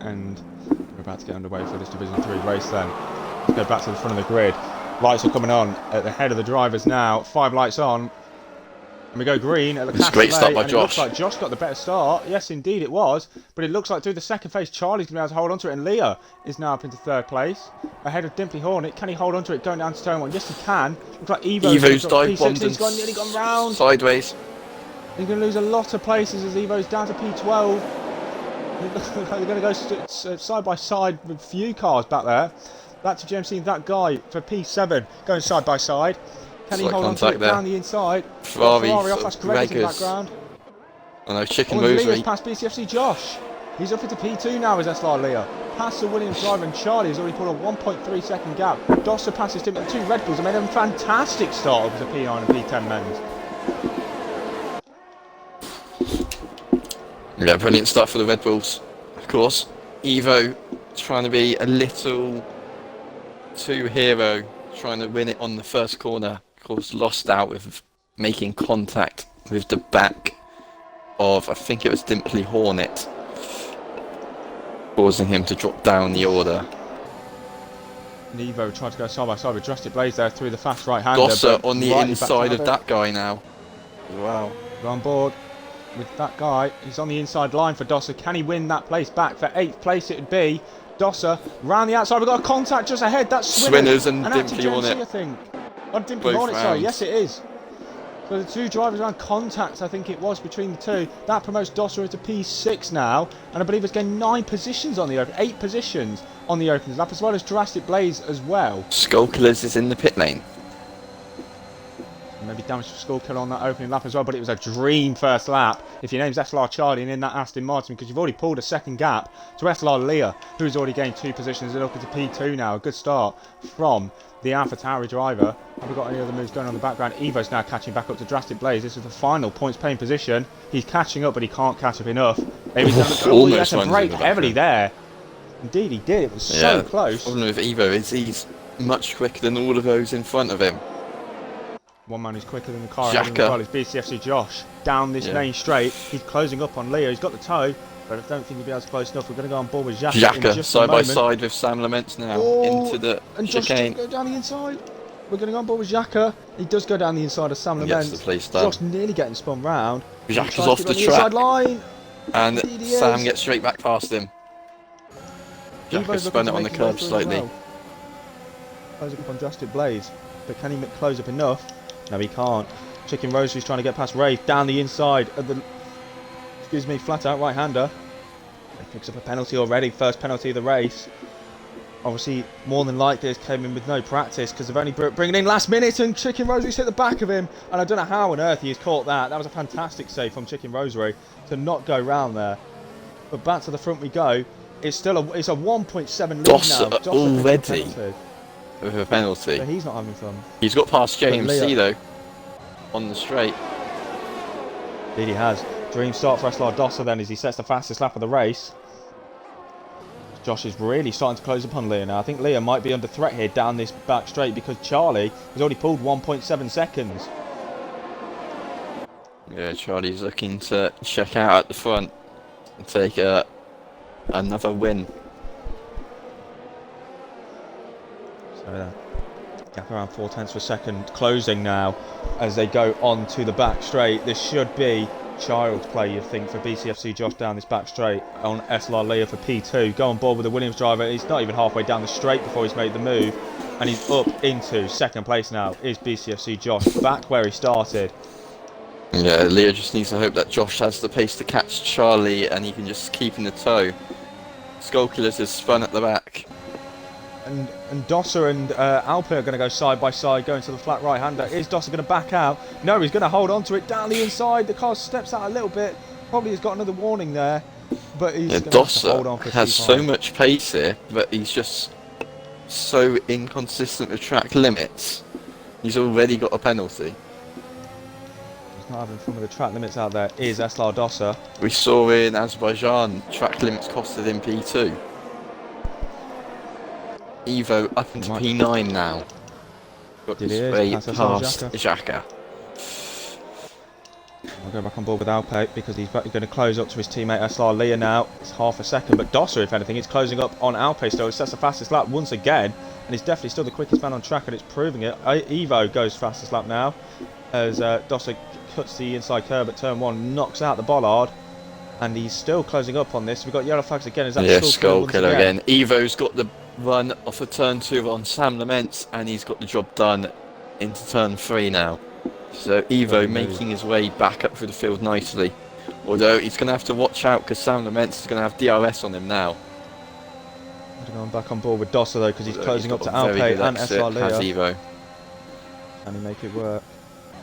And we're about to get underway for this Division 3 race then. Let's go back to the front of the grid. Lights are coming on at the head of the drivers now. 5 lights on. And we go green at the It's a great start by and Josh. It looks like Josh got the better start. Yes, indeed it was. But it looks like through the second phase, Charlie's going to be able to hold on to it. And Leah is now up into 3rd place. Ahead of Dimply Hornet. Can he hold on to it going down to turn 1? Yes, he can. Looks like Evo's dive bombed He's nearly gone round. Sideways. He's going to lose a lot of places as Evo's down to P12. They're going to go side by side with few cars back there. Back to GMC, that guy for P7 going side by side. Can he hold on to it down the inside? Ferrari off, that's Gregors in the background. Oh no, Chicken Rosary. Leah's past BCFC Josh. He's up into P2 now as SLR Leah. Past the Williams driver, and Charlie has already pulled a 1.3 second gap. Dosser passes him at the 2 Red Bulls and made a fantastic start up to P9 and P10 men's. Yeah, brilliant start for the Red Bulls. Of course, Evo trying to be a little too hero, trying to win it on the first corner. Of course, lost out with making contact with the back of, I think it was Dimply Hornet, causing him to drop down the order. Evo tried to go side by side with Drastic Blaze there through the fast right-hander. Dosser on the inside of that guy now. Wow. We're on board with that guy. He's on the inside line for Dosser. Can he win that place back? For 8th place it would be. Dosser round the outside. We've got a contact just ahead. That's Swinners and Dimply Hornet. I think. On Dimply Hornet, sorry. Yes, it is. So the 2 drivers around contacts, I think it was, between the 2. That promotes Dosser into P6 now. And I believe it's gained 9 positions on the open. 8 positions on the opens lap, as well as Drastic Blaze as well. Skullkillers is in the pit lane. Maybe damage to Skullkiller on that opening lap as well, but it was a dream first lap if your name's SLR Charlie and in that Aston Martin, because you've already pulled a second gap to SLR Leah, who's already gained 2 positions and up into P2 now. A good start from the AlphaTauri driver. Have we got any other moves going on in the background? Evo's now catching back up to Drastic Blaze. This is the final points paying position. He's catching up, but he can't catch up enough. Maybe he had to brake heavily there. Indeed he did, it was so close. The problem with Evo is he's much quicker than all of those in front of him. One man who's quicker than the car as well is BCFC Josh. Down this main straight, he's closing up on Leo. He's got the toe, but I don't think he'll be able to close enough. We're going to go on board with Xhaka side by side with Sam Laments now into the chicane. Josh go down the inside. We're going to go on board with Xhaka. He does go down the inside of Sam Laments. Josh nearly getting spun round. Xhaka's off the track. Line. And Sam gets straight back past him. Xhaka spun it on the curb slightly. Close up on Drastic Blaze, but can he close up enough? No, he can't. Chicken Rosary's trying to get past Rafe down the inside of the, flat out right-hander. He picks up a penalty already, first penalty of the race. Obviously, more than likely, this came in with no practice because they've only bringing in last minute, and Chicken Rosary's hit the back of him. And I don't know how on earth he's caught that. That was a fantastic save from Chicken Rosary to not go round there. But back to the front we go. It's a 1.7 lead now. Dosser already with a penalty. So he's not having fun. He's got past JMC though on the straight. Indeed he has. Dream start for SLR Dosser then as he sets the fastest lap of the race. Josh is really starting to close upon Leah now. I think Leah might be under threat here down this back straight because Charlie has already pulled 1.7 seconds. Yeah, Charlie's looking to check out at the front and take another win. So gap around 0.4 of a second, closing now as they go on to the back straight. This should be child's play, you think, for BCFC Josh down this back straight on SLR Leah for P2. Go on board with the Williams driver. He's not even halfway down the straight before he's made the move, and he's up into 2nd place now. Is BCFC Josh back where he started? Yeah, Leah just needs to hope that Josh has the pace to catch Charlie and he can just keep in the tow. Skullkillers is spun at the back. And Dosser and Alpin are going to go side by side, going to the flat right-hander. Is Dosser going to back out? No, he's going to hold on to it down the inside. The car steps out a little bit. Probably has got another warning there. But he's going to have to hold on for has so much pace here, but he's just so inconsistent with track limits. He's already got a penalty. He's not having fun with the track limits out there. Is SLR Dosser. We saw in Azerbaijan, track limits costed him P2. Evo up into P9 now. Got his way past Xhaka. I'll go back on board with Alpe because he's going to close up to his teammate SLR Leah now. It's half a second, but Dosser, if anything, is closing up on Alpe still. It sets the fastest lap once again, and he's definitely still the quickest man on track, and it's proving it. Evo goes fastest lap now as Dosser cuts the inside curb at turn 1, knocks out the bollard, and he's still closing up on this. We've got yellow flags again. Is that Skull Killer again? Evo's got the run off of turn 2 on Sam Laments, and he's got the job done into turn 3 now. So Evo making his way back up through the field nicely. Although he's going to have to watch out because Sam Laments is going to have DRS on him now. I'm going back on board with Dosser though because he's closing up to Alpe and SLR Leah. Has Evo. Can he make it work?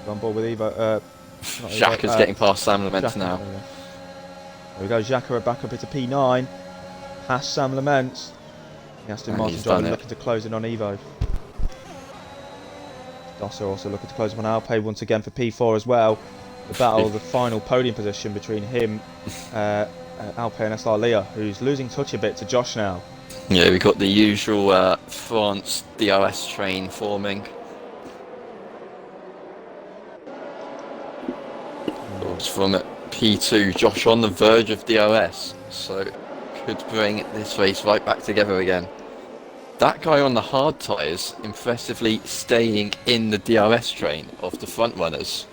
Go on board with Evo. Xhaka's getting past Sam Laments now. There we go, Xhaka back up into P9. Past Sam Laments. The Aston Martin driver looking to close in on Evo. Dosser also looking to close up on Alpe once again for P4 as well. The battle, the final podium position between him, Alpe and SLR Leah, who's losing touch a bit to Josh now. Yeah, we've got the usual France DRS train forming. It's from P2, Josh on the verge of DRS, so could bring this race right back together again. That guy on the hard tyres impressively staying in the DRS train of the front runners.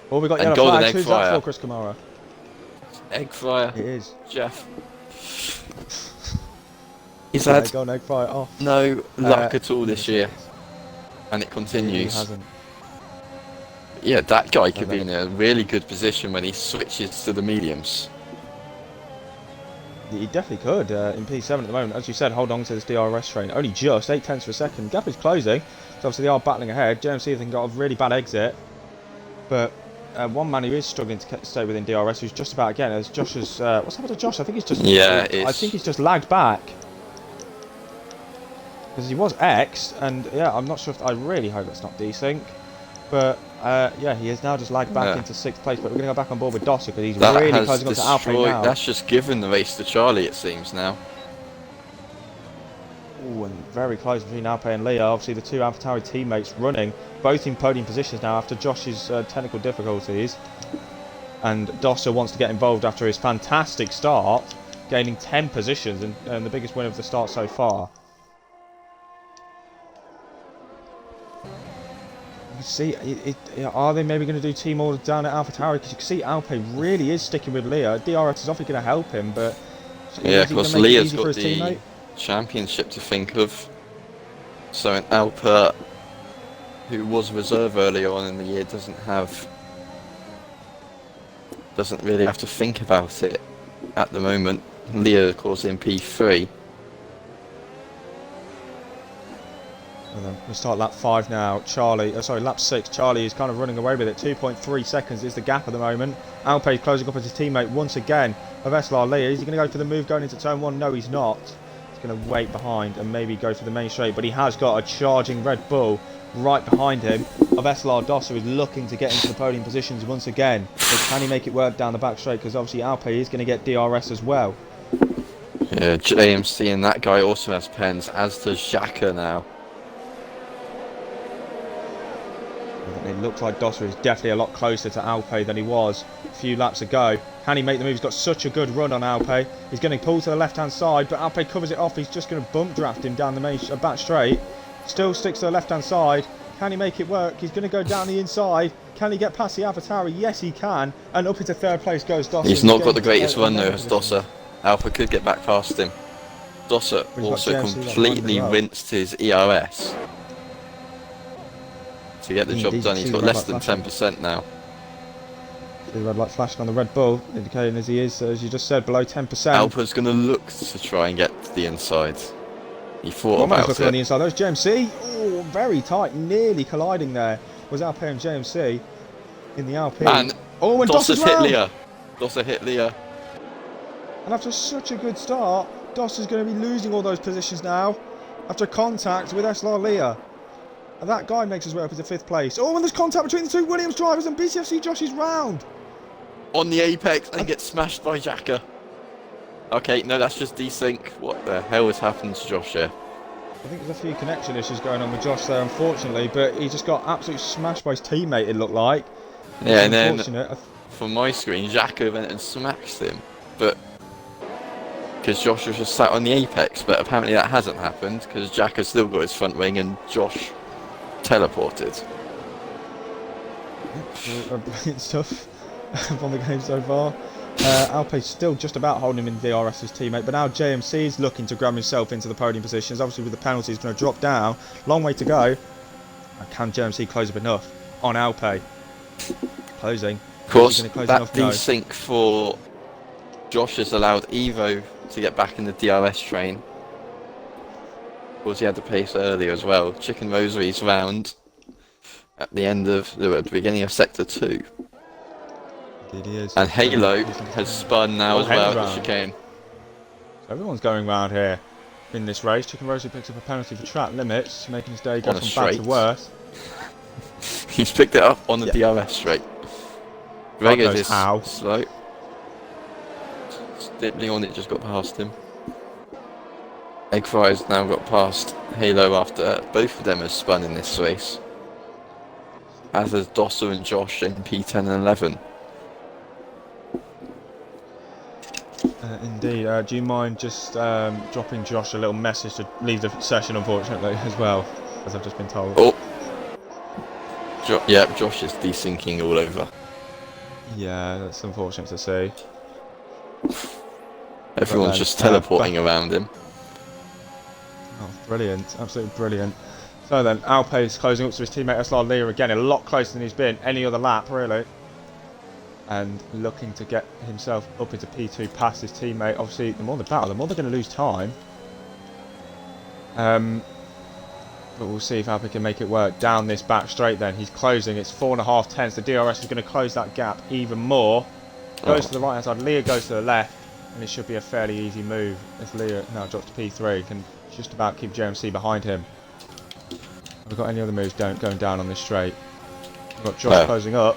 Oh, we got yellow flags. Who's that for, Chris Kamara? Egg Fryer. It is. Jeff. He's had Egg Fryer off. No luck at all this year. And it continues. He hasn't. Yeah, that guy could be in a really good position when he switches to the mediums. He definitely could in P7 at the moment. As you said, hold on to this DRS train. Only just 8 tenths of a second. Gap is closing. So obviously they are battling ahead. JMC I think got a really bad exit. But one man who is struggling to stay within DRS, who's just about again, as Josh has... what's happened to Josh? I think he's just... Yeah, I think he's just lagged back. Because he was X, and yeah, I'm not sure if... I really hope that's not desync. But yeah, he has now just lagged back into 6th place. But we're going to go back on board with Dosser because he's really closing up to Alpe now. That's just given the race to Charlie, it seems now. Ooh, and very close between Alpe and Leah. Obviously, the two AlphaTauri teammates running, both in podium positions now after Josh's technical difficulties. And Dosser wants to get involved after his fantastic start, gaining 10 positions and the biggest win of the start so far. See, are they maybe going to do team order down at AlphaTauri? Because you can see Alpe really is sticking with Leah. DRS is obviously going to help him, but yeah, of course, Leah's got the championship to think of. So an Alpe, who was reserve earlier on in the year, doesn't really have to think about it at the moment. Leah, of course, in P3. And then we start lap 5 now. Lap 6. Charlie is kind of running away with it. 2.3 seconds is the gap at the moment. Alpe closing up as his teammate once again of SLR Leah. Is he going to go for the move going into turn 1? No, he's not. He's going to wait behind and maybe go for the main straight. But he has got a charging Red Bull right behind him of SLR Dosser, who is looking to get into the podium positions once again. But can he make it work down the back straight? Because obviously Alpe is going to get DRS as well. Yeah, JMC and that guy also has pens, as does Xhaka now. It looks like Dosser is definitely a lot closer to Alpe than he was a few laps ago. Can he make the move? He's got such a good run on Alpe. He's going to pull to the left-hand side, but Alpe covers it off. He's just going to bump draft him down the main back straight. Still sticks to the left-hand side. Can he make it work? He's going to go down the inside. Can he get past the AlphaTauri? Yes, he can. And up into 3rd place goes Dosser. He's not got the greatest run though as Dosser. Alpe could get back past him. Dosser also completely rinsed his ERS. To get the job done, he's got less than 10% now. The red light flashing on the Red Bull, indicating as he is, as you just said, below 10%. Alpe's going to look to try and get to the inside. He thought about it. On the inside. There's JMC. Oh, very tight, nearly colliding there. Was Alpe and JMC in the Alpine. And oh, and Dosser's hit Leah. Dosser hit Leah. And after such a good start, Dosser's going to be losing all those positions now after contact with SLR Leah. And that guy makes his way up into 5th place. Oh, and there's contact between the two Williams drivers, and BCFC Josh is round. On the apex and gets smashed by Xhaka. Okay, no, that's just desync. What the hell has happened to Josh here? I think there's a few connection issues going on with Josh there, unfortunately, but he just got absolutely smashed by his teammate, it looked like. Yeah, and then off on my screen, Jacko went and smashed him. But because Josh was just sat on the apex, but apparently that hasn't happened because Jacko still got his front wing and Josh teleported. Brilliant stuff on the game so far. Alpe's still just about holding him in DRS, his teammate, but now JMC is looking to grab himself into the podium positions. Obviously with the penalty, he's going to drop down. Long way to go. And can JMC close up enough on Alpe? Closing. Of course, Close that enough? No. desync for Josh has allowed Evo to get back in the DRS train. Of course, he had the pace earlier as well. Chicken Rosaries round at the end of the beginning of Sector 2. Indeed he is. And Halo has spun now as well at the chicane. So everyone's going round here in this race. Chicken Rosary picks up a penalty for track limits, making his day go from bad to worse. He's picked it up on the DRS straight. Gregors is slow. Stippling on it just got past him. Egg Fries now got past Halo after both of them have spun in this race. As has Dosser and Josh in P10 and 11. Indeed. Do you mind just dropping Josh a little message to leave the session, unfortunately, as well, as I've just been told? Oh. Yeah, Josh is desyncing all over. Yeah, that's unfortunate to see. Everyone's just teleporting around him. Oh, brilliant. Absolutely brilliant. So then, Alpe is closing up to his teammate SLR Leah again, a lot closer than he's been any other lap, really. And looking to get himself up into P2 past his teammate. Obviously, the more they battle, the more they're going to lose time. But we'll see if Alpe can make it work. Down this back straight then. He's closing. It's 4.5 tenths. The DRS is going to close that gap even more. Goes to the right hand side. Leah goes to the left. And it should be a fairly easy move as Leah now drops to P3. Can just about keep JMC behind him. Have we got any other moves going down on this straight? We've got Josh closing up.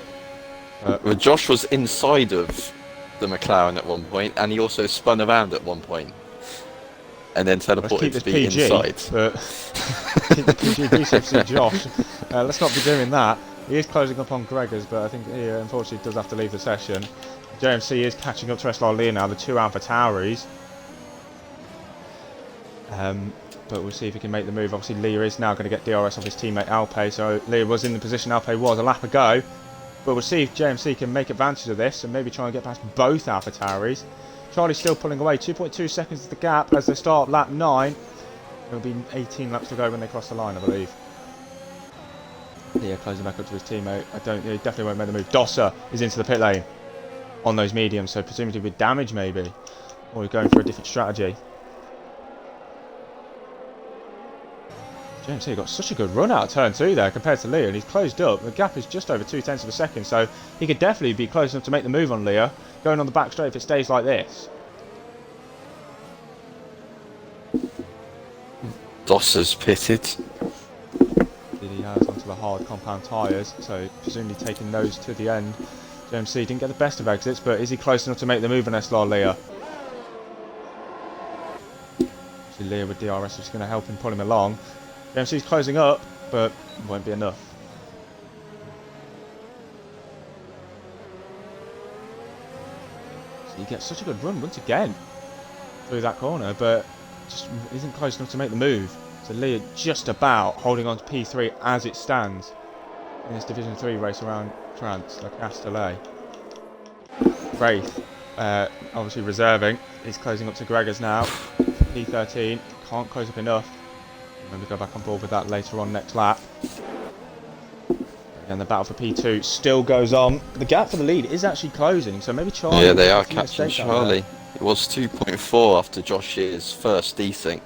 Well, Josh was inside of the McLaren at one point, and he also spun around at one point. And then teleported to be inside. But keep the PG biceps in Josh. Let's not be doing that. He is closing up on Gregors, but I think he unfortunately does have to leave the session. JMC is catching up to SLR Leah now, the two Alpha Tauris. But we'll see if he can make the move. Obviously, Leah is now going to get DRS off his teammate Alpe, so Leah was in the position Alpe was a lap ago. But we'll see if JMC can make advantage of this and maybe try and get past both Alpha Tauris. Charlie's still pulling away. 2.2 seconds is the gap as they start lap 9. It'll be 18 laps to go when they cross the line, I believe. Yeah, closing back up to his teammate. He definitely won't make the move. Dosser is into the pit lane on those mediums, so presumably with damage maybe. Or he's going for a different strategy. JMC got such a good run out of turn 2 there compared to Leah, and he's closed up. The gap is just over 0.2 of a second, so he could definitely be close enough to make the move on Leah, going on the back straight if it stays like this. Dosser's pitted. He has onto the hard compound tyres, so presumably taking those to the end. JMC didn't get the best of exits, but is he close enough to make the move on SLR Leah? See, Leah with DRS is going to help him pull him along. JMC's closing up, but it won't be enough. So he gets such a good run once again through that corner, but just isn't close enough to make the move. So Leah just about holding on to P3 as it stands in this Division 3 race around France, like Castellet. Wraith, obviously reserving. He's closing up to Gregors now. P13, can't close up enough. Maybe go back on board with that later on next lap. And the battle for P2 still goes on. The gap for the lead is actually closing, so maybe Charlie... Yeah, they are catching Charlie. It was 2.4 after Josh's first desync.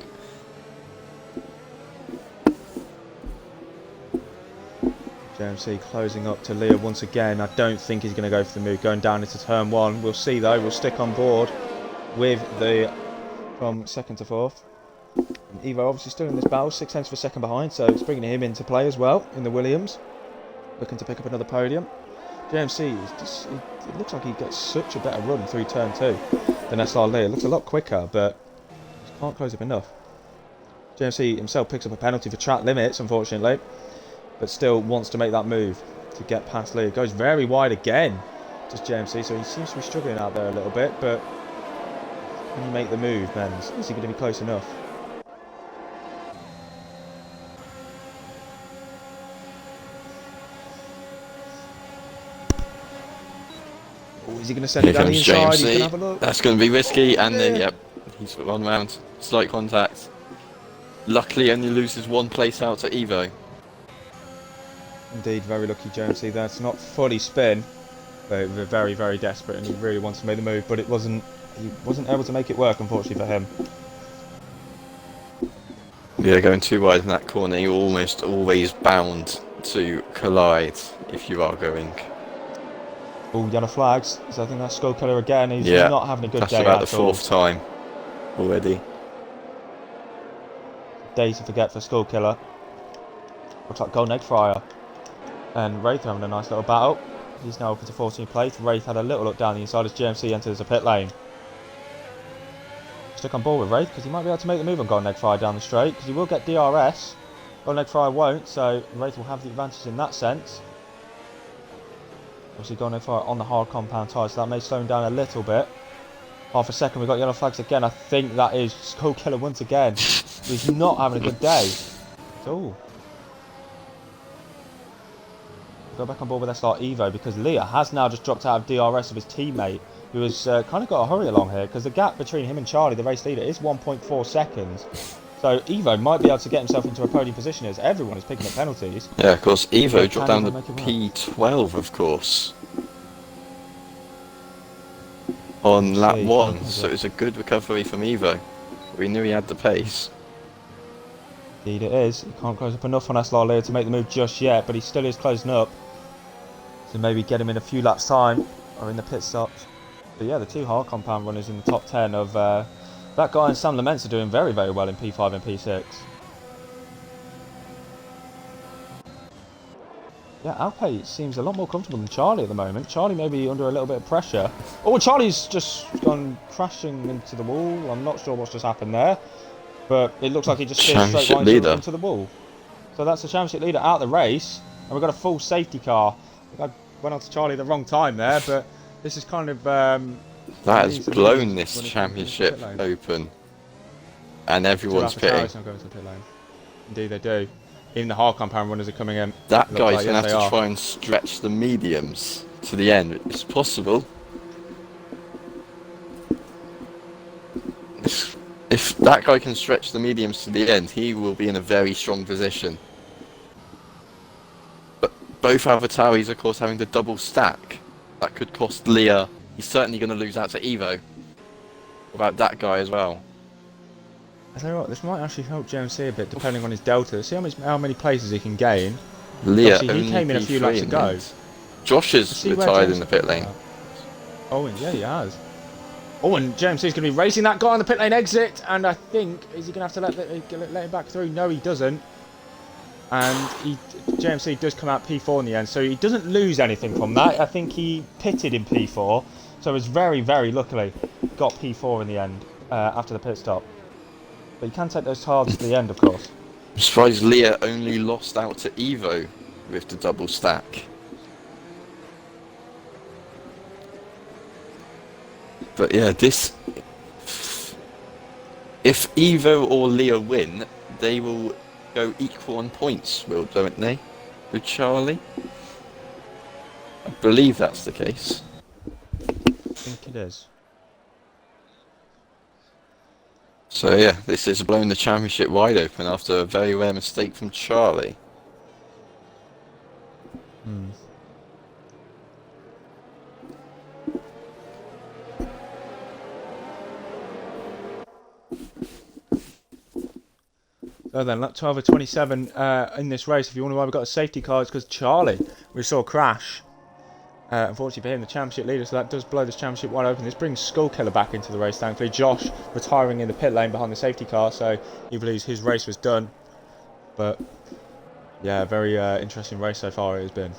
JMC closing up to Leah once again. I don't think he's going to go for the move going down into turn 1. We'll see though. We'll stick on board with the from 2nd to 4th. Evo obviously still in this battle, 6 tenths of a second behind, so it's bringing him into play as well in the Williams. Looking to pick up another podium. JMC, is just, it looks like he gets such a better run through turn 2 than SLR Leah. It looks a lot quicker, but just can't close up enough. JMC himself picks up a penalty for track limits, unfortunately, but still wants to make that move to get past Leah. Goes very wide again. Just JMC, so he seems to be struggling out there a little bit, but when you make the move, man, is he going to be close enough? Oh, is he going to send Here it down the comes inside? He's going to JMC. have a look. That's going to be risky, and then, Yeah. yep, he's got 1 round. Slight contact. Luckily, only loses 1 place out to Evo. Indeed, very lucky JMC there to not fully spin. But we're very, very desperate, and he really wants to make the move, but it wasn't. He wasn't able to make it work, unfortunately for him. Yeah, going too wide in that corner, you're almost always bound to collide if you are going. Oh, yellow flags. So I think that's Skull Killer again. He's Yeah, not having a good that's day about at the all. 4th time already. Day to forget for Skull Killer. Looks like Golden Egg Fryer and Wraith are having a nice little battle. He's now up to 14 plates. Wraith had a little look down the inside as GMC enters the pit lane. Stick on board with Wraith because he might be able to make the move on Golden Egg Fryer down the straight because he will get DRS. Golden Egg Fryer won't, so Wraith will have the advantage in that sense. Obviously Golden Egg Fryer on the hard compound tyre, so that may slow him down a little bit. Half a second, we've got yellow flags again. I think that is Skull Killer once again. He's not having a good day at all. Go back on board with SLR Evo because Leah has now just dropped out of DRS of his teammate, who has kind of got to hurry along here because the gap between him and Charlie, the race leader, is 1.4 seconds. So Evo might be able to get himself into a podium position as everyone is picking up penalties. Yeah, of course, Evo Can dropped down Evo to make it work? P12, of course, on lap See, 1, okay. so it was a good recovery from Evo. We knew he had the pace. Indeed it is. He can't close up enough on SLR Leah to make the move just yet, but he still is closing up. So maybe get him in a few laps time, or in the pit stops. But yeah, the 2 hard compound runners in the top 10 of that guy and Sam Laments are doing very, very well in P5 and P6. Yeah, Alpe seems a lot more comfortable than Charlie at the moment. Charlie may be under a little bit of pressure. Oh, Charlie's just gone crashing into the wall. I'm not sure what's just happened there. But it looks like he just steered straight Championship leader. into the wall. So that's the championship leader out of the race. And we've got a full safety car. I went on to Charlie the wrong time there, but this is kind of... That has blown this championship open. And everyone's pitting. Going to the pit lane. Indeed they do. Even the hard compound runners are coming in. That Looks guy's like, going yes, to they have to are. try and stretch the mediums to the end. It's possible. If that guy can stretch the mediums to the end, he will be in a very strong position. But both Avataris, of course, having the double stack. That could cost Leah. He's certainly going to lose out to Evo. What about that guy as well? I tell you what, this might actually help JMC a bit, depending on his delta. See how many places he can gain. Leah Obviously, he only came in a few P3 laps in ago. the end. Josh has See where retired JMC in the pit lane. Oh, and yeah, he has. Oh, and JMC's going to be racing that guy on the pit lane exit, and I think, is he going to have to let him back through? No, he doesn't. And JMC does come out P4 in the end, so he doesn't lose anything from that. I think he pitted in P4, so it's very, very luckily got P4 in the end after the pit stop. But you can take those hards to the end, of course. I'm surprised Leah only lost out to Evo with the double stack. But yeah, this... If Evo or Leah win, they will go equal on points, don't they? With Charlie? I believe that's the case. I think it is. So yeah, this has blown the championship wide open after a very rare mistake from Charlie. So then, lap 12 of 27 in this race. If you wonder why we've got a safety car, it's because Charlie, we saw crash. Unfortunately for him, the championship leader, so that does blow this championship wide open. This brings Skull Killer back into the race, thankfully. Josh retiring in the pit lane behind the safety car, so he believes his race was done. But, yeah, very interesting race so far it has been.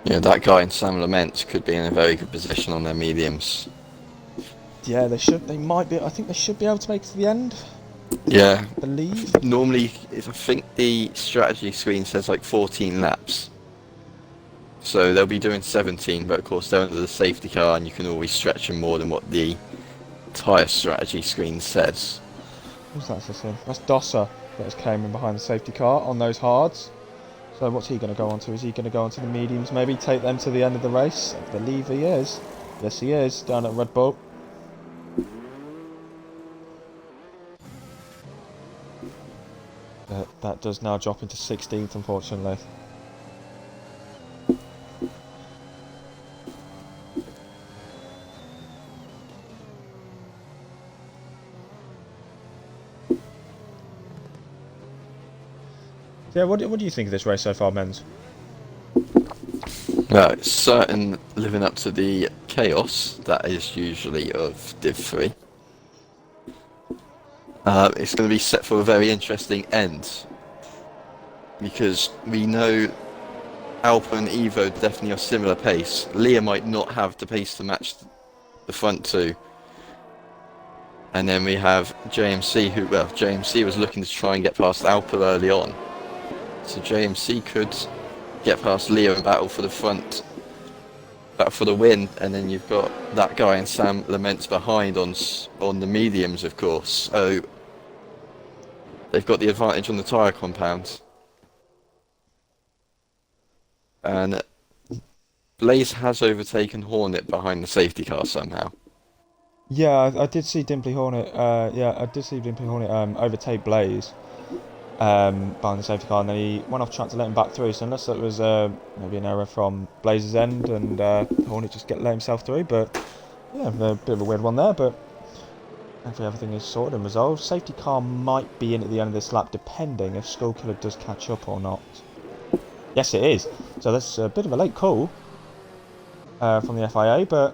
Yeah, that guy in Sam Laments could be in a very good position on their mediums. Yeah, they should. They might be. I think they should be able to make it to the end. Yeah, I believe. normally, I think the strategy screen says like 14 laps. So they'll be doing 17, but of course they're under the safety car and you can always stretch them more than what the tyre strategy screen says. Who's that assistant? That's Dosser that has came in behind the safety car on those hards. So what's he going to go on to? Is he going to go on to the mediums? Maybe take them to the end of the race? I believe he is. Yes, he is. Down at Red Bull. That does now drop into 16th, unfortunately. Yeah, what do you think of this race so far, Menz? Well, it's certain living up to the chaos that is usually of Div 3. It's going to be set for a very interesting end. Because we know Alpha and Evo definitely are similar pace. Leah might not have the pace to match the front two. And then we have JMC, who, well, JMC was looking to try and get past Alpha early on. So JMC could get past Leo and battle for the front, battle for the win, and then you've got that guy and Sam Laments behind on the mediums, of course. So they've got the advantage on the tyre compound. And Blaze has overtaken Hornet behind the safety car somehow. Yeah, I did see Dimply Hornet. I did see Dimply Hornet overtake Blaze behind the safety car, and then he went off track to let him back through. So unless it was maybe an error from Blaze's end, and Hornet just let himself through. But yeah, a bit of a weird one there. But hopefully everything is sorted and resolved. Safety car might be in at the end of this lap, depending if Skullkiller does catch up or not. Yes, it is. So that's a bit of a late call from the FIA, but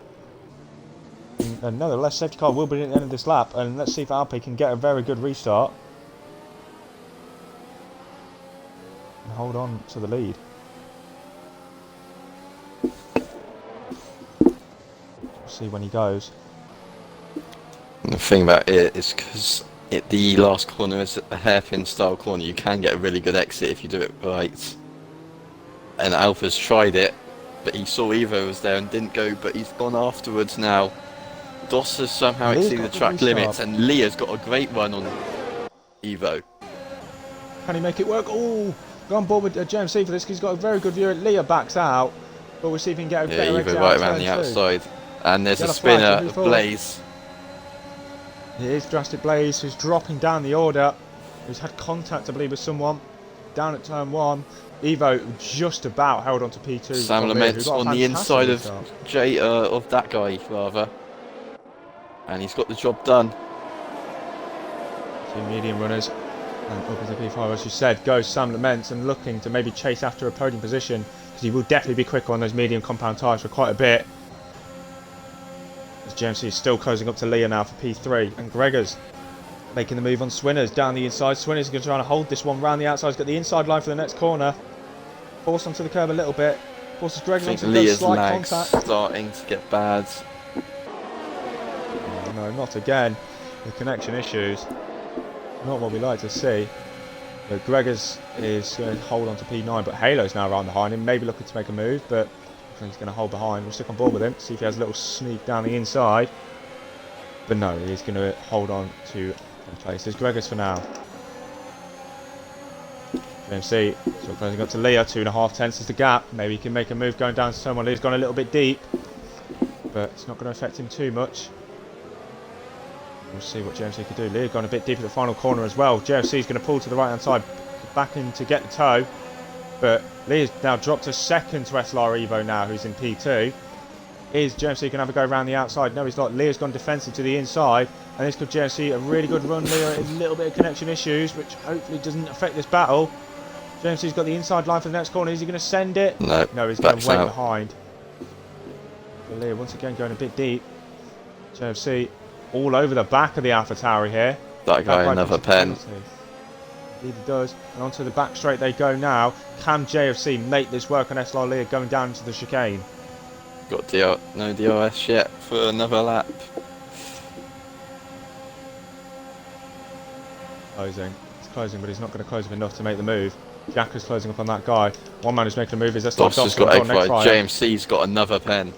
nevertheless, safety car will be at the end of this lap, and let's see if Alpe can get a very good restart and hold on to the lead. We'll see when he goes. And the thing about it is because the last corner is a hairpin style corner, you can get a really good exit if you do it right. And Alpha's tried it, but he saw Evo was there and didn't go, but he's gone afterwards now. Doss has somehow exceeded the track limits, and Leah's got a great run on Evo. Can he make it work? Oh, go on board with JMC for this, because he's got a very good view. Leah backs out, but we'll see if he can get a better exit Evo right around the outside. And there's a spinner of Blaze. It is Drastic Blaze, who's dropping down the order, who's had contact, I believe, with someone down at turn 1. Evo just about held on to P2. Sam Laments on the inside of of that guy, rather. And he's got the job done. Two medium runners. And up into P5, as you said, goes Sam Laments, and looking to maybe chase after a podium position, because he will definitely be quicker on those medium compound tyres for quite a bit. As JMC is still closing up to Leah now for P3, and Gregor's making the move on Swinners down the inside. Swinners is going to try and hold this one round the outside. He's got the inside line for the next corner. Forced onto the curb a little bit. Forces Gregor onto the Leah's slight legs contact. starting to get bad. Oh, no, not again. The connection issues. Not what we like to see. But Gregor's is going to hold on to P9, but Halo's now right behind him. Maybe looking to make a move, but I think he's going to hold behind. We'll stick on board with him. See if he has a little sneak down the inside. But no, he's going to hold on to place. There's Gregor's for now. JMC still closing up to Leah. 2.5 tenths is the gap. Maybe he can make a move going down to turn 1. Leah's gone a little bit deep, but it's not going to affect him too much. We'll see what JMC can do. Leah's gone a bit deep at the final corner as well. JMC is going to pull to the right hand side, back in to get the toe, but Leah's now dropped a second to SLR Evo now, who's in P2. Is JMC going to have a go around the outside? No, he's not. Leah's gone defensive to the inside, and this gives JMC a really good run. Leah a little bit of connection issues, which hopefully doesn't affect this battle. JMC's got the inside line for the next corner. Is he going to send it? No, he's going to wait behind. So Leah once again going a bit deep. JMC all over the back of the Alpha Tower here. That guy, another pen. Indeed he does. And onto the back straight they go now. Can JFC make this work on SLR Leah going down into the chicane? Got no DRS yet for another lap. Closing. He's closing, but he's not going to close up enough to make the move. Jacker's closing up on that guy. One man who's making a move is SLR. Doss has got egg fried. JMC's got another pen.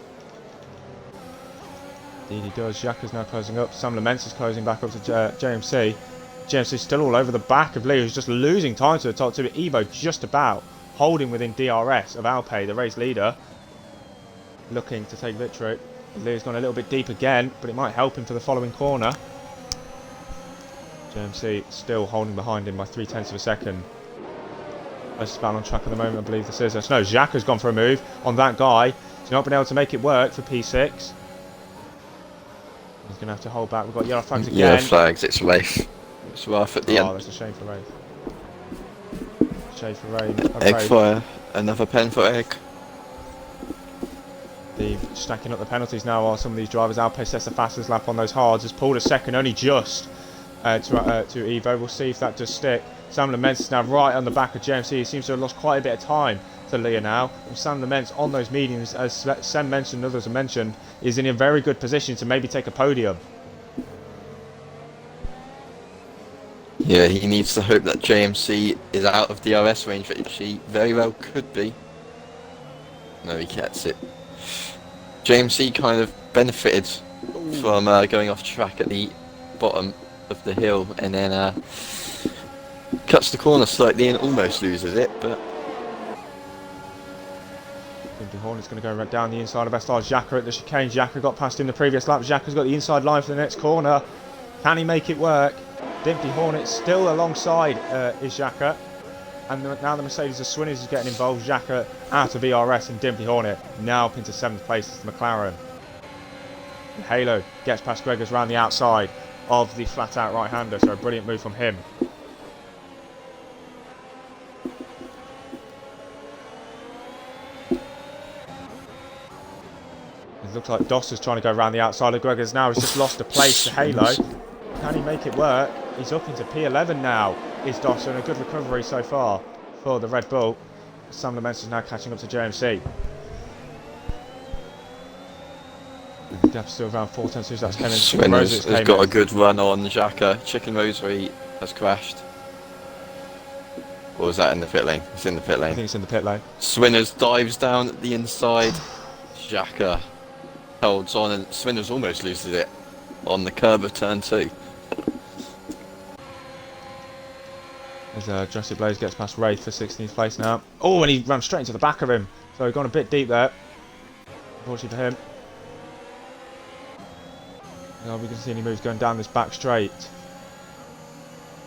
Indeed he does. Jacker's now closing up. Sam Laments is closing back up to JMC. JMC's still all over the back of Lee, who's just losing time to the top two. Evo just about holding within DRS of Alpay, the race leader. Looking to take victory. Lee's gone a little bit deep again, but it might help him for the following corner. JMC still holding behind him by 0.3 of a second. Best battle on track at the moment, I believe this is. No, Jacques has gone for a move on that guy. He's not been able to make it work for P6. He's going to have to hold back. We've got yellow flags again. Yellow flags, it's Rafe. It's rough at the end. Oh, that's a shame for Rafe. Shame for Rafe. Egg fire, another pen for Egg. They're stacking up the penalties now while some of these drivers. Alpay sets the fastest lap on those hards. Has pulled a second only just to Evo. We'll see if that does stick. Sam Laments is now right on the back of JMC. He seems to have lost quite a bit of time to Leah now. And Sam Laments on those mediums, as Sam mentioned and others have mentioned, is in a very good position to maybe take a podium. Yeah, he needs to hope that JMC is out of DRS range, which he very well could be. No, he gets it. JMC kind of benefited from going off track at the bottom of the hill and then cuts the corner slightly and almost loses it, but... Hornet's going to go right down the inside of SLR. Jacka at the chicane. Jacka got past him the previous lap. Jacka's got the inside line for the next corner. Can he make it work? Dimpy Hornet still alongside is Jacka. And now the Mercedes of Swinners is getting involved. Jacka out of ERS and Dimpy Hornet now up into 7th place as McLaren. And Halo gets past Gregors round the outside of the flat out right hander, so a brilliant move from him. It looks like Doss is trying to go around the outside of Gregors now. He's just lost a place to Halo. Can he make it work? He's up into P11 now, is Doss, and a good recovery so far for the Red Bull. Sam Laments is now catching up to JMC. The gap's still around 4 tenths. That's Kevin. Swinners has got a good run on Xhaka. Chicken Rosary has crashed. Or was that in the pit lane? It's in the pit lane. I think it's in the pit lane. Swinners dives down at the inside. Xhaka holds on and Swinners almost loses it on the curb of turn 2. As Jurassic Blaze gets past Wraith for 16th place now. Oh, and he ran straight into the back of him. So he's gone a bit deep there. Unfortunately for him. Now we can see any moves going down this back straight.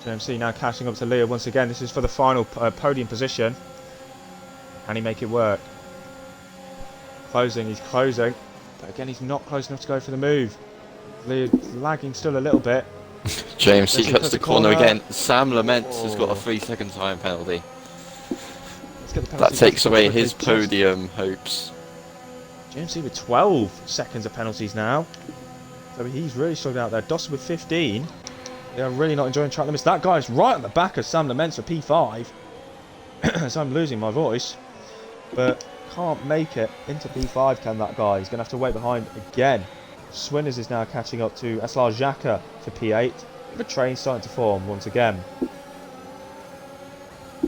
JMC now catching up to Leah once again. This is for the final podium position. Can he make it work? Closing, he's closing. But again, he's not close enough to go for the move. Leah's lagging still a little bit. JMC cuts the corner again. Sam Laments has got a 3-second time penalty. That takes away his podium hopes. JMC with 12 seconds of penalties now. So he's really struggled out there. Doss with 15. They are really not enjoying track limits. That guy's right at the back of Sam Laments for P5. So I'm losing my voice. But can't make it into P5, can that guy? He's going to have to wait behind again. Swinners is now catching up to SLR Xhaka for P8. The train starting to form once again.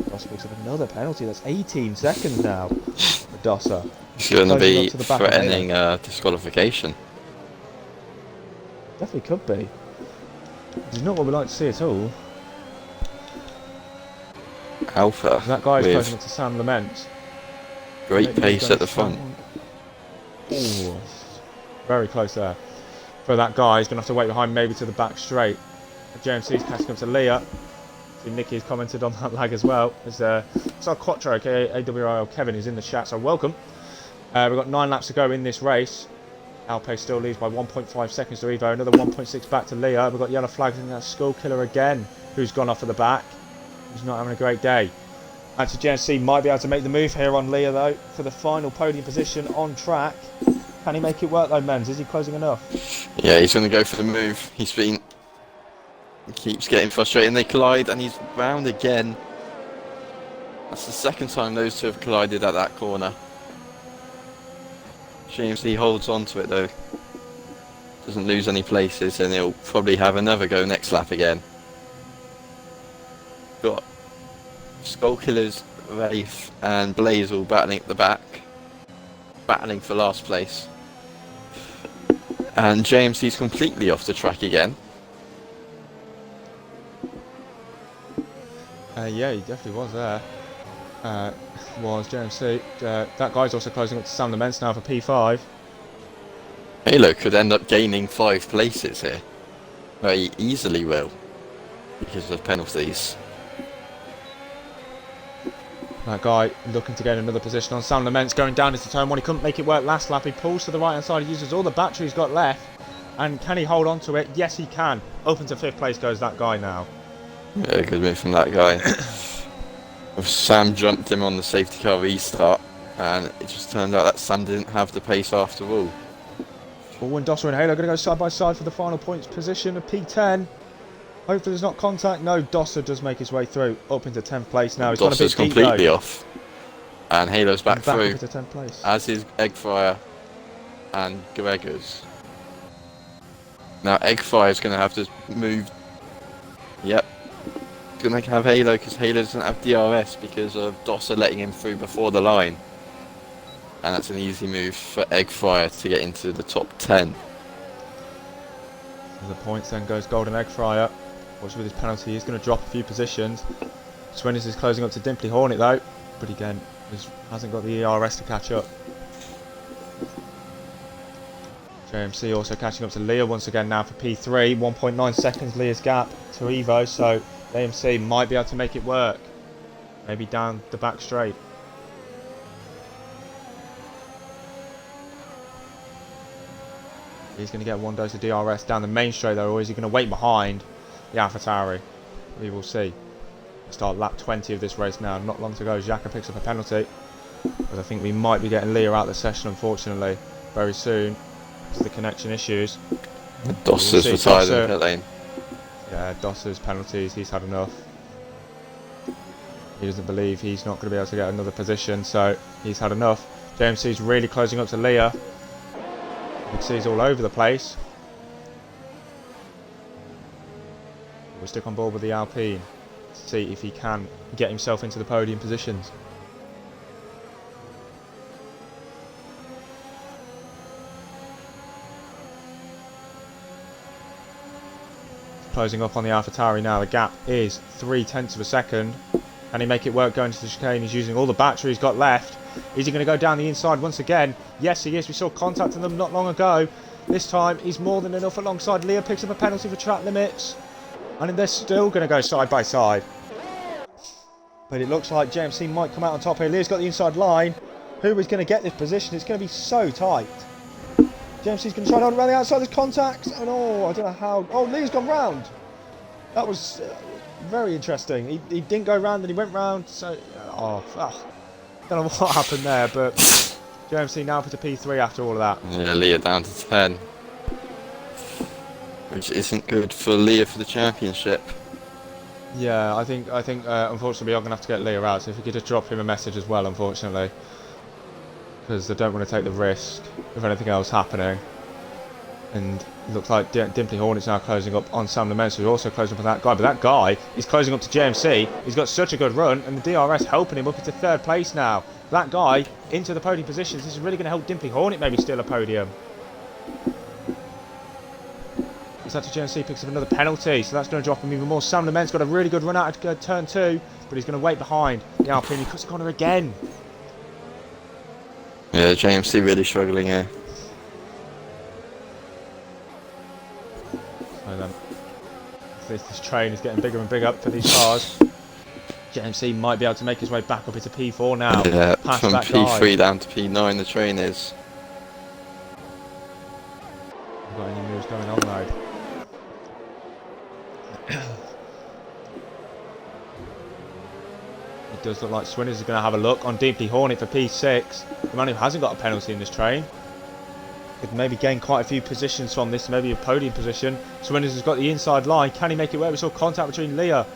Doss picks up another penalty. That's 18 seconds now for Dosser. It's going to be threatening disqualification. Definitely could be. It's not what we like to see at all. Alpha. That guy's closing up to Sam Laments. Great pace at the front. Ooh, very close there. For that guy, he's going to have to wait behind maybe to the back straight. JMC's catching up to Leah. See, Nicky has commented on that lag as well. It's our Quattro, aka AWIL Kevin, is in the chat, so welcome. We've got 9 laps to go in this race. Alpay still leads by 1.5 seconds to Evo. Another 1.6 back to Leah. We've got yellow flags and that Skull Killer again, who's gone off at the back. He's not having a great day. Actually, JMC might be able to make the move here on Leah, though, for the final podium position on track. Can he make it work, though, Menz? Is he closing enough? Yeah, he's going to go for the move. He's been keeps getting frustrated and they collide and he's round again. That's the second time those two have collided at that corner. James holds on to it though. Doesn't lose any places and he'll probably have another go next lap again. Got Skullkillers, Wraith and Blaze all battling at the back. Battling for last place. And James, he's completely off the track again. Yeah, he definitely was there. Was JMC. That guy's also closing up to Sam Laments now for P5. Halo could end up gaining 5 places here. Very easily will. Because of penalties. That guy looking to gain another position on Sam Laments going down into turn 1. He couldn't make it work last lap. He pulls to the right hand side. He uses all the battery he's got left. And can he hold on to it? Yes, he can. Up into 5th place goes that guy now. Yeah, good move from that guy. Sam jumped him on the safety car restart. And it just turned out that Sam didn't have the pace after all. Baldwin, Dosser and Halo going to go side by side for the final points position of P10. Hopefully there's not contact. No, Dosser does make his way through. Up into 10th place now. He's Dosser's completely off. And Halo's back through. Into 10th place. As is Eggfire and Gregors. Now Eggfire's going to have to move. Yep. Going to have Halo because Halo doesn't have DRS because of Dosser letting him through before the line. And that's an easy move for Eggfire to get into the top 10. The points then goes Golden Eggfryer. Watch with his penalty, he's going to drop a few positions. Swinners is closing up to Dimply Hornet though, but again, hasn't got the ERS to catch up. JMC also catching up to Leah once again now for P3. 1.9 seconds Leah's gap to Evo, so JMC might be able to make it work. Maybe down the back straight. He's going to get one dose of DRS down the main straight though, or is he going to wait behind the AlphaTauri? We will see. Start lap 20 of this race now. Not long to go. Xhaka picks up a penalty. But I think we might be getting Leah out of the session, unfortunately, very soon. Because of the connection issues. Dosser's retired in pit lane. Yeah, Dosser's penalties. He's had enough. He doesn't believe he's not going to be able to get another position, so he's had enough. JMC's really closing up to Leah. You can see he's all over the place. We'll stick on board with the Alpine to see if he can get himself into the podium positions. Closing up on the AlphaTauri now. The gap is 0.3 of a second. Can he make it work going to the chicane? He's using all the battery he's got left. Is he going to go down the inside once again? Yes, he is. We saw contact in them not long ago. This time, he's more than enough alongside. Leah picks up a penalty for track limits. And they're still going to go side by side. But it looks like JMC might come out on top here. Leah's got the inside line. Who is going to get this position? It's going to be so tight. JMC's going to try to hold around the outside. There's contact. And oh, I don't know how. Oh, Leah's gone round. That was very interesting. He didn't go round and he went round. So, don't know what happened there, but JMC now put a P3 after all of that. Yeah, Leah down to 10. Which isn't good for Leah for the championship. Yeah, I think unfortunately I'm going to have to get Leah out, so if you could just drop him a message as well, unfortunately. Because I don't want to take the risk of anything else happening. And it looks like Dimply Hornet's now closing up on Sam Laments, who's also closing up on that guy. But that guy is closing up to JMC. He's got such a good run, and the DRS helping him up into 3rd place now. That guy into the podium positions. This is really going to help Dimply Hornet maybe steal a podium. Sato JMC picks up another penalty, so that's going to drop him even more. Sam Laments got a really good run out of turn 2, but he's going to wait behind the Alpine. He cuts the corner again. Yeah, JMC really struggling here. So then, this train is getting bigger and bigger for these cars. JMC might be able to make his way back up into P4 now. Yeah, past from that P3 guy. down to P9 the train is. Got any moves going on though? It does look like Swinners is going to have a look on Deeply Hornet for P6. The man who hasn't got a penalty in this train. could maybe gain quite a few positions from this, maybe a podium position. Swinners has got the inside line. Can he make it work? We saw contact between Leah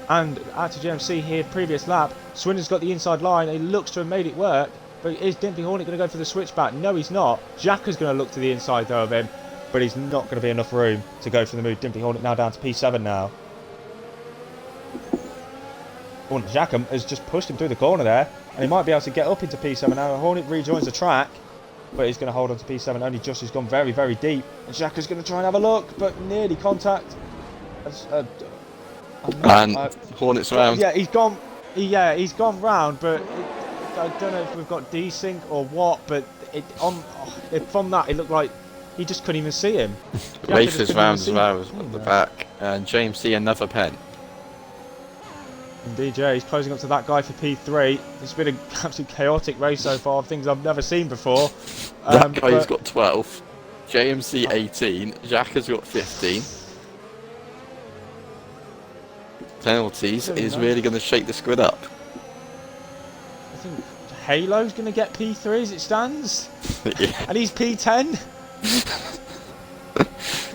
and Active GMC here previous lap. Swinners got the inside line. He looks to have made it work. But is Dimpy Hornet going to go for the switchback? No, he's not. Jacka's going to look to the inside though of him. But he's not going to be enough room to go for the move. Dimpy Hornet now down to P7 now. Hornet Jackham has just pushed him through the corner there. And he might be able to get up into P7 now. Hornet rejoins the track. But he's going to hold on to P7 only just. He's gone very, very deep. And Jacka's going to try and have a look. But nearly contact. And Hornet's round. Yeah, he's gone. He's gone round, but I don't know if we've got desync or what. But from that, it looked like he just couldn't even see him. Race is round as well as at the back, and James C another pen. Indeed, yeah, he's closing up to that guy for P3. It's been an absolutely chaotic race so far, things I've never seen before. That guy's got 12, JMC 18, Jack has got 15. Penalties is really going to shake the squid up. I think Halo's going to get P3 as it stands. Yeah. And he's P10.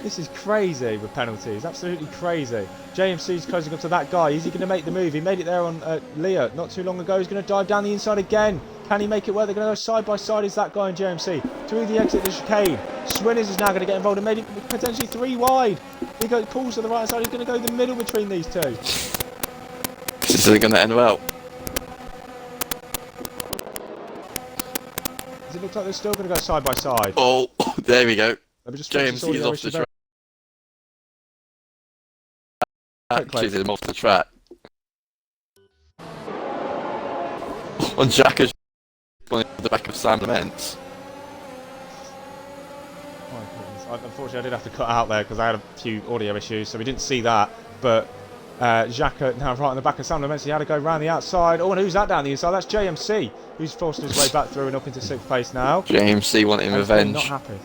This is crazy with penalties, absolutely crazy. JMC's closing up to that guy. Is he going to make the move? He made it there on Leah not too long ago. He's going to dive down the inside again. Can he make it work? They're going to go side by side. Is that guy and JMC through the exit of the chicane? Swinners is now going to get involved and made it potentially 3 wide. He pulls to the right side. He's going to go the middle between these two. This isn't going to end well. Does it look like they're still going to go side by side? Oh, there we go. JMC's off the track. Actually, him off the track. On Jack has gone into the back of Sam Laments. Unfortunately, I did have to cut out there because I had a few audio issues, so we didn't see that. But Xhaka now right on the back of Sam Laments. He had to go round the outside. Oh, and who's that down the inside? That's JMC, who's forced his way back through and up into 6th place now. JMC wanting revenge. Not happy.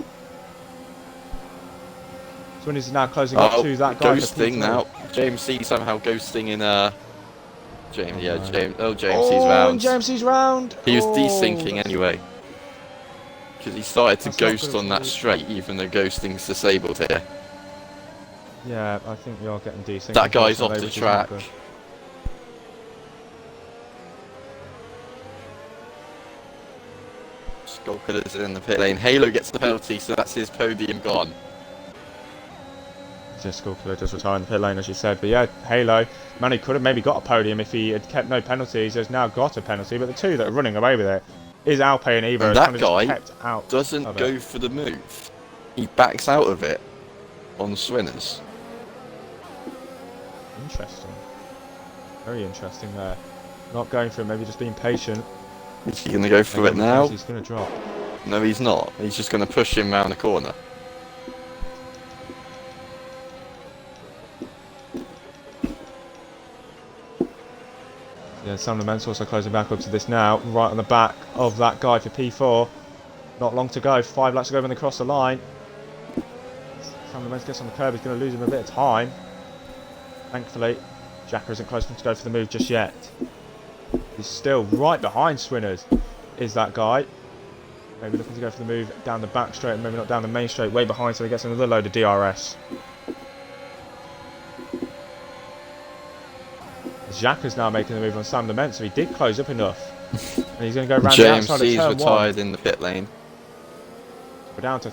Swinners is now closing up to that guy. Ghosting now. JMC somehow ghosting in JMC's round. JMC's round. He was desyncing anyway. Because he started to ghost on that straight, even though ghosting's disabled here. Yeah, I think you're getting desynced. That guy's off the track. Skullkiller's in the pit lane. Halo gets the penalty, so that's his podium gone. Just Skullkiller does retire in the pit lane, as you said. But yeah, Halo, man, he could have maybe got a podium if he had kept no penalties. Has now got a penalty, but the two that are running away with it is Alpe and Evo. And that guy doesn't go for the move. He backs out of it on Swinners. Interesting. Very interesting there. Not going for it, maybe just being patient. Is he going to go for it now? He's going to drop. No, he's not. He's just going to push him round the corner. Yeah, Sam Laments also closing back up to this now, right on the back of that guy for P4. Not long to go, 5 laps to go when they cross the line. Sam Laments gets on the curb, he's going to lose him a bit of time. Thankfully, Jacker isn't close enough to go for the move just yet. He's still right behind Swinners, is that guy. Maybe looking to go for the move down the back straight, maybe not down the main straight, way behind, so he gets another load of DRS. Xhaka's now making the move on Sam Laments, so he did close up enough. And he's going to go round the outside of turn 1. JMC's retired in the pit lane. We're down to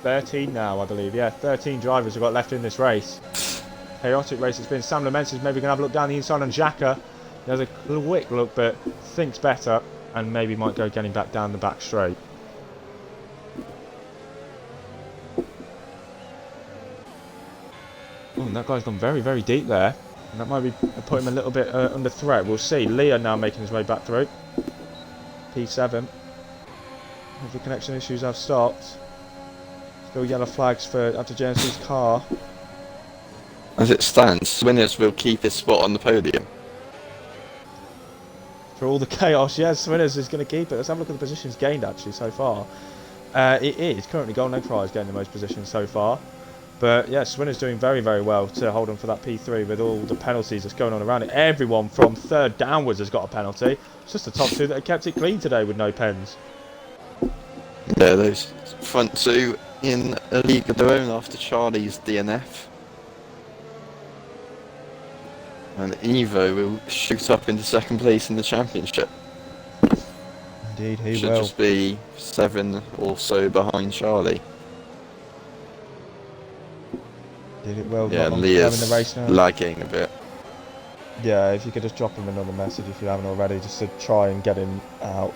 13 now, I believe. Yeah, 13 drivers have got left in this race. Chaotic race it's been. Sam Laments is maybe going to have a look down the inside on Xhaka. He has a little wick look, but thinks better, and maybe might go getting back down the back straight. Oh, and that guy's gone very, very deep there. And that might be put him a little bit under threat. We'll see. Leah now making his way back through. P7. If the connection issues have stopped. Still yellow flags for after JMC's car. As it stands, Swinners will keep his spot on the podium. For all the chaos, yes, Swinners is going to keep it. Let's have a look at the positions gained actually so far. It is currently Golden Egg Prize getting the most positions so far. But yeah, Swinners doing very, very well to hold on for that P3 with all the penalties that's going on around it. Everyone from 3rd downwards has got a penalty. It's just the top 2 that have kept it clean today with no pens. Yeah, those front two in a league of their own after Charlie's DNF. And Evo will shoot up into second place in the championship. Indeed, he Should will. just be 7 or so behind Charlie. Indeed, it will. Yeah, Not long to go in the race Leah's now. lagging a bit. Yeah, if you could just drop him another message if you haven't already, just to try and get him out.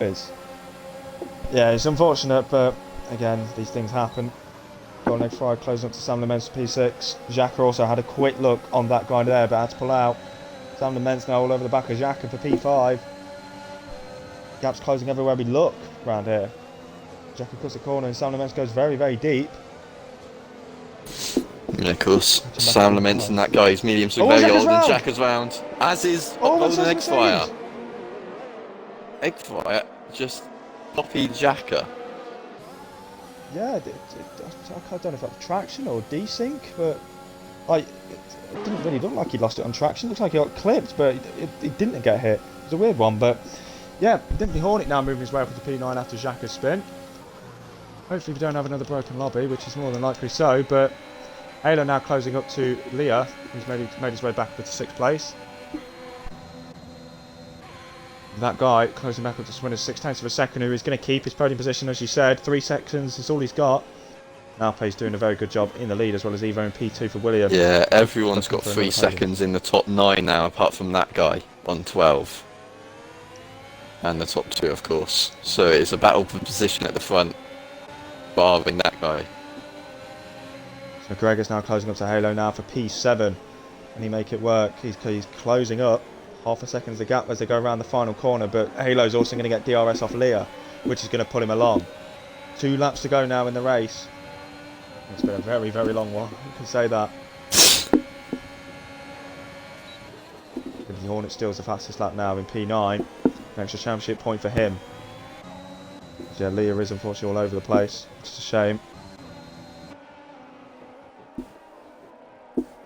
Yeah, it's unfortunate, but again, these things happen. Golden Egg Fried closing up to Sam Laments for P6. Xhaka also had a quick look on that guy there, but had to pull out. Sam Laments now all over the back of Xhaka for P5. Gap's closing everywhere we look around here. Xhaka cuts the corner and Sam Laments goes very, very deep. Yeah, of course. Sam Laments and that guy's medium to Oh, very Xhaka's old, and round! Xhaka's round. As is Oh, Golden that's Egg Fire. insane. Eggfire just copied Xhaka. Yeah, I don't know if that's traction or desync, but like, it didn't really look like he lost it on traction. It looks like he got clipped, but it didn't get hit. It was a weird one, but yeah, Dimpy Hornet now moving his way up to P9 after Xhaka's spin. Hopefully we don't have another broken lobby, which is more than likely so, but Halo now closing up to Leah, who's made his way back up to 6th place. That guy closing back up to Swinner's 6/10 of a second, who is going to keep his podium position, as you said. 3 seconds is all he's got. Alpe's doing a very good job in the lead, as well as Evo and P2 for William. Yeah, everyone's got Looking for 3 another podium. seconds in the top 9 now, apart from that guy on 12. And the top 2, of course. So it's a battle for position at the front, barring that guy. So Gregor's now closing up to Halo now for P7. Can he make it work? He's closing up. Half a second's the gap as they go around the final corner, but Halo's also going to get DRS off Leah, which is going to pull him along. 2 laps to go now in the race. It's been a very, very long one, you can say that. The Hornet steals the fastest lap now in P9. An extra championship point for him. Yeah, Leah is unfortunately all over the place, which is a shame.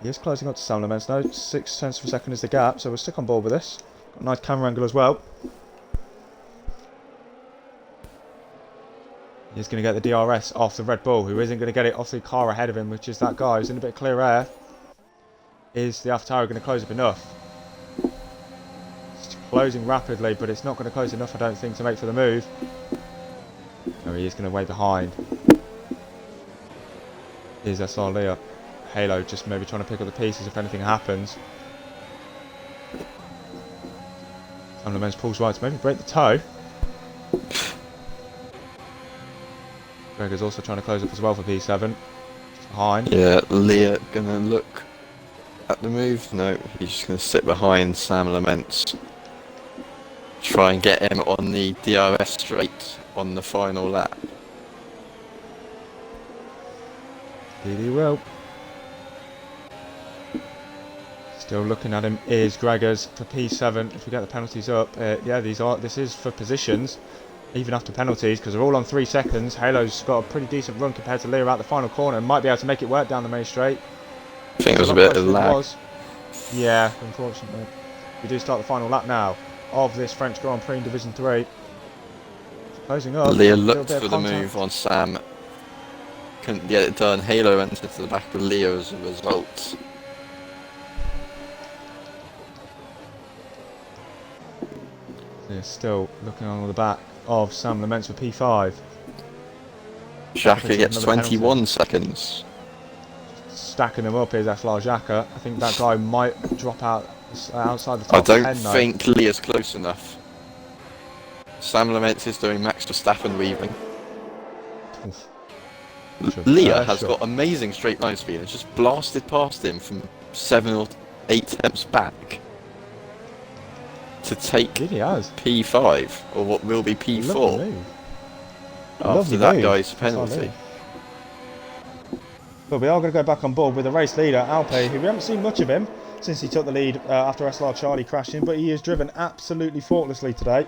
He is closing up to Sam Laments now. 6 tenths of a second is the gap, so we'll stick on board with this. Got a nice camera angle as well. He's going to get the DRS off the Red Bull, who isn't going to get it off the car ahead of him, which is that guy who's in a bit of clear air. Is the AlphaTauri going to close up enough? It's closing rapidly, but it's not going to close enough, I don't think, to make for the move. No, he is going to way behind. Here's SLR Leah. Halo just maybe trying to pick up the pieces if anything happens. Sam Laments pulls right to maybe break the toe. Gregor's also trying to close up as well for P7. Just behind. Yeah, Leah gonna look at the move. No, he's just gonna sit behind Sam Laments. Try and get him on the DRS straight on the final lap. Indeed he will. Still looking at him is Gregor's for P7. If we get the penalties up, yeah, this is for positions, even after penalties, because they're all on 3 seconds. Halo's got a pretty decent run compared to Leah out the final corner, and might be able to make it work down the main straight. I think there was a bit of lag. Yeah, unfortunately. We do start the final lap now of this French Grand Prix in Division 3. Closing up. Leah a little looked bit of for the contact. move on Sam. Couldn't get it done. Halo entered to the back of Leah as a result. They're still looking on the back of Sam Laments for P5. Xhaka gets Another 21 seconds. Stacking them up is SLR Xhaka. I think that guy might drop out outside the I top don't 10 though. think Leah's close enough. Sam Laments is doing Max Verstappen weaving. Oof. Leah has Sure. got amazing straight line speed and just blasted past him from 7 or 8 attempts back to take Indeed he has. P5, or what will be Lovely P4 move. after Lovely that move. guy's That's penalty. lovely. But we are going to go back on board with the race leader, Alpe, who we haven't seen much of him since he took the lead after SLR Charlie crashing, but he has driven absolutely faultlessly today.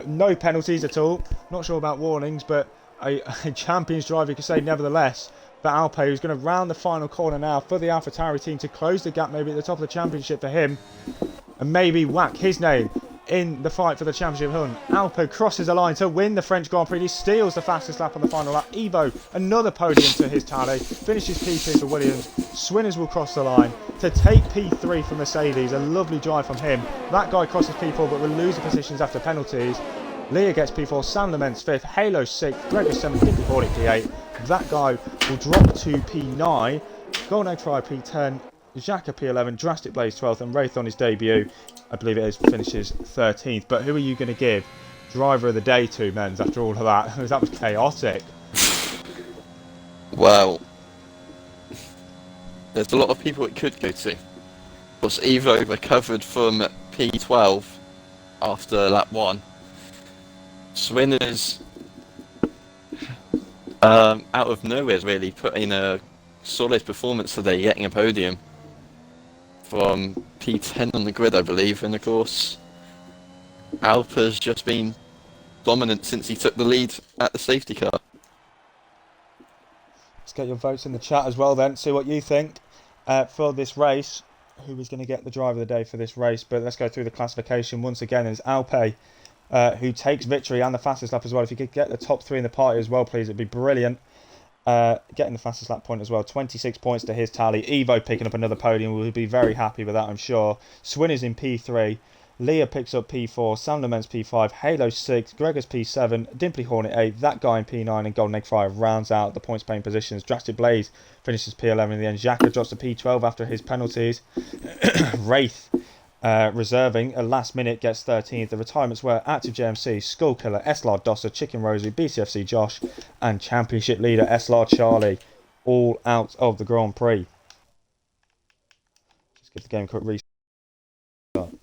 No penalties at all. Not sure about warnings, but a champion's drive, you could say, nevertheless. But Alpe, who's going to round the final corner now for the AlphaTauri team to close the gap maybe at the top of the championship for him, and maybe whack his name in the fight for the championship hunt. Alper crosses the line to win the French Grand Prix. He steals the fastest lap on the final lap. Evo, another podium to his tally. Finishes P2 for Williams. Swinners will cross the line to take P3 for Mercedes. A lovely drive from him. That guy crosses P4 but will lose the positions after penalties. Leah gets P4, Sam Laments 5th, Halo 6th, Gregor 7th, Dimpy Hordick P8. That guy will drop to P9. Golden Egg Fry P10, Xhaka P11, Drastic Blaze 12th, and Wraith on his debut, I believe it is, finishes 13th. But who are you going to give driver of the day to, Menz, after all of that? That was chaotic. Well, there's a lot of people it could go to. Of course, Evo recovered from P12 after lap 1. Swinners, out of nowhere, really put in a solid performance today, getting a podium from P10 on the grid, I believe. And of course, Alper's just been dominant since he took the lead at the safety car. Let's get your votes in the chat as well then, see what you think for this race. Who is going to get the driver of the day for this race? But let's go through the classification once again. It's Alpe who takes victory and the fastest lap as well. If you could get the top 3 in the party as well, please, it'd be brilliant. Getting the fastest lap point as well, 26 points to his tally. Evo picking up another podium, we'll be very happy with that, I'm sure. Swin is in P3, Leah picks up P4, Sam Laments P5, Halo 6, Gregor's P7, Dimply Hornet 8, that guy in P9, and Golden Egg Fire rounds out the points paying positions. Drastic Blaze finishes P11 in the end. Xhaka drops to P12 after his penalties. Wraith reserving a last minute gets 13th. The retirements were Active JMC, Skullkiller, SLR Dosser, Chicken Rosary, BCFC Josh, and Championship leader SLR Charlie, all out of the Grand Prix. Just give the game a quick restart.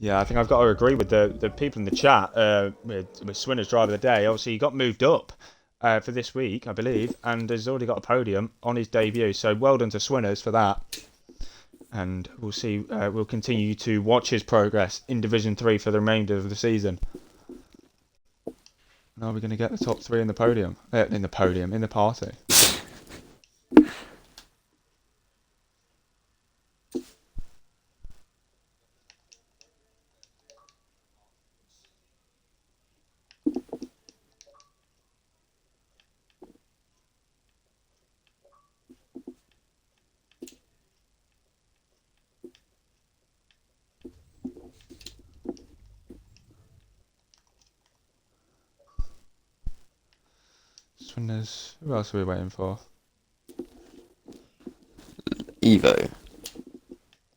Yeah, I think I've got to agree with the people in the chat with Swinner's driver of the day. Obviously, he got moved up for this week, I believe, and has already got a podium on his debut. So well done to Swinners for that. And we'll see. We'll continue to watch his progress in Division 3 for the remainder of the season. Now we're going to get the top 3 in the podium. In the party. Swinners. Who else are we waiting for? Evo.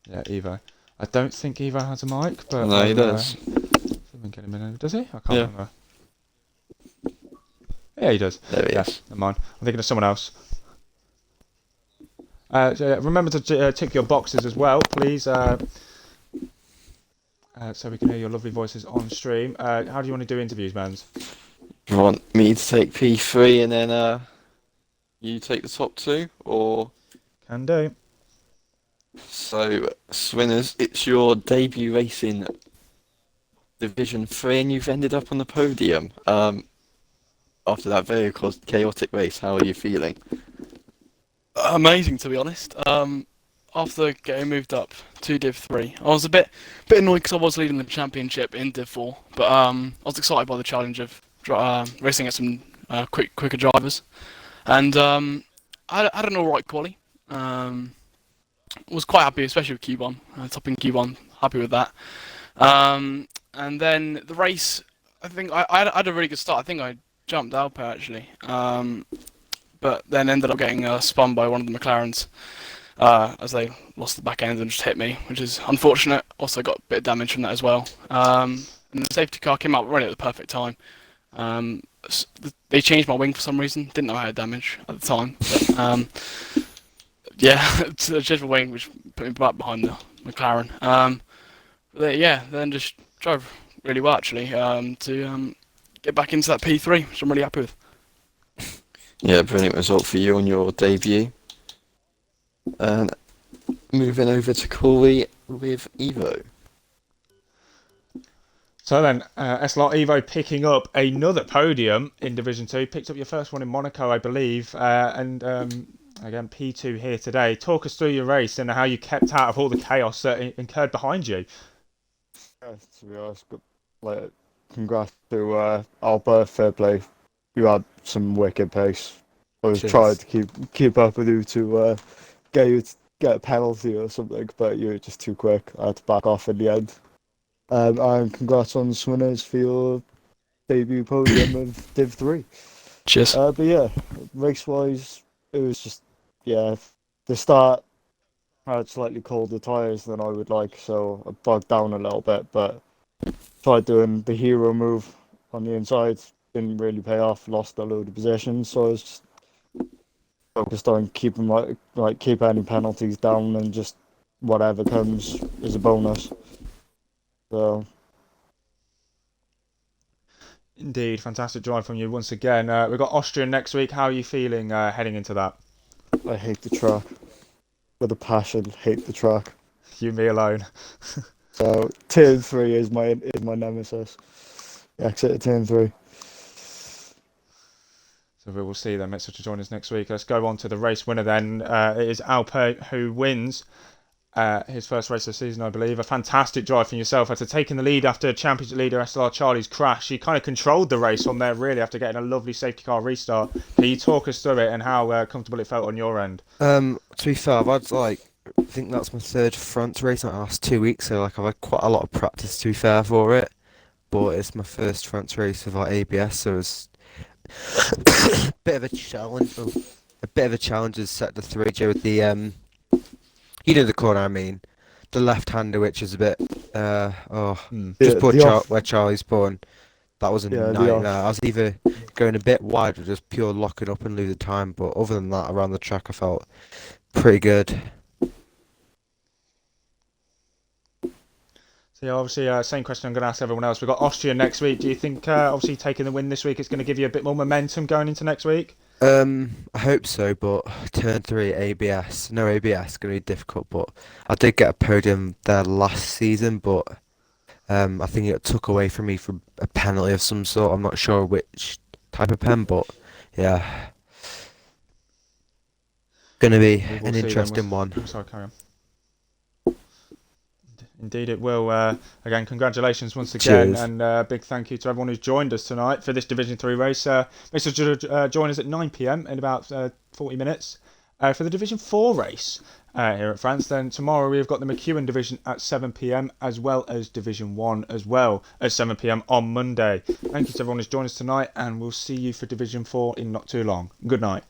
Yeah, Evo. I don't think Evo has a mic, but no, he does. See if we can get him in. Does he? I can't remember. Yeah, he does. There he is. Never mind. I'm thinking of someone else. So remember to tick your boxes as well, please. So we can hear your lovely voices on stream. How do you want to do interviews, Mans? You want me to take P3 and then you take the top 2, or? Can do. So, Swinners, it's your debut race in Division 3 and you've ended up on the podium. After that very chaotic race, how are you feeling? Amazing, to be honest. After getting moved up to Div 3, I was a bit annoyed because I was leading the championship in Div 4, but I was excited by the challenge of racing at some quicker drivers, and I had an alright quali. Was quite happy, especially with Q1, topping Q1, happy with that. And then the race, I think I had a really good start. I think I jumped Alpe actually, but then ended up getting spun by one of the McLarens as they lost the back end and just hit me, which is unfortunate. Also got a bit of damage from that as well. And the safety car came out right at the perfect time. They changed my wing for some reason. Didn't know I had damage at the time. But, yeah, it's a changed my wing, which put me back behind the McLaren. Then just drove really well actually to get back into that P3, which I'm really happy with. Yeah, brilliant result for you on your debut. And moving over to Corey with Evo. So then, SLR Evo picking up another podium in Division 2. Picked up your first one in Monaco, I believe. Again, P2 here today. Talk us through your race and how you kept out of all the chaos that incurred behind you. Yeah, to be honest, like, congrats to Albert, fair play. You had some wicked pace. I was Cheers. trying to keep up with you to get a penalty or something, but you were just too quick. I had to back off in the end. And congrats on Swinners for your debut podium of Div 3. Cheers. But yeah, race-wise, it was just, yeah, the start I had slightly colder tyres than I would like, so I bogged down a little bit, but tried doing the hero move on the inside, didn't really pay off, lost a load of positions, so I was just focused on keeping keep any penalties down and just whatever comes is a bonus. So Indeed, fantastic drive from you once again. We've got Austria next week. How are you feeling heading into that? I hate the track. With a passion, hate the track. You, me alone. So turn 3 is my nemesis. Exit at turn 3. So we will see them. Make sure to join us next week. Let's go on to the race winner then. It is Alpe who wins his first race of the season, I believe. A fantastic drive from yourself after taking the lead after championship leader SLR Charlie's crash. You kind of controlled the race from there, really, after getting a lovely safety car restart. Can you talk us through it and how comfortable it felt on your end? To be fair, I think that's my third front race in the last 2 weeks, so I've had quite a lot of practice to be fair for it. But it's my first front race without ABS, so it's a bit of a challenge. A bit of a challenge is sector 3 with the you know the corner I mean, the left-hander, which is a bit just put where Charlie's spawned. That was a nightmare. I was either going a bit wide or just pure locking up and losing time, but other than that, around the track, I felt pretty good. So yeah, obviously, same question I'm going to ask everyone else. We've got Austria next week. Do you think, obviously, taking the win this week is going to give you a bit more momentum going into next week? I hope so, but turn 3 ABS, no ABS, going to be difficult. But I did get a podium there last season, but I think it took away from me for a penalty of some sort. I'm not sure which type of pen, but yeah, going to be an interesting one. I'm sorry, carry on. Indeed it will. Again, congratulations once again. Cheers. And big thank you to everyone who's joined us tonight for this Division 3 race. Make sure to join us at 9 p.m. in about 40 minutes for the Division 4 race here at France. Then tomorrow we've got the McEwen Division at 7 p.m. as well as Division 1 as well at 7 p.m. on Monday. Thank you to everyone who's joined us tonight, and we'll see you for Division 4 in not too long. Good night.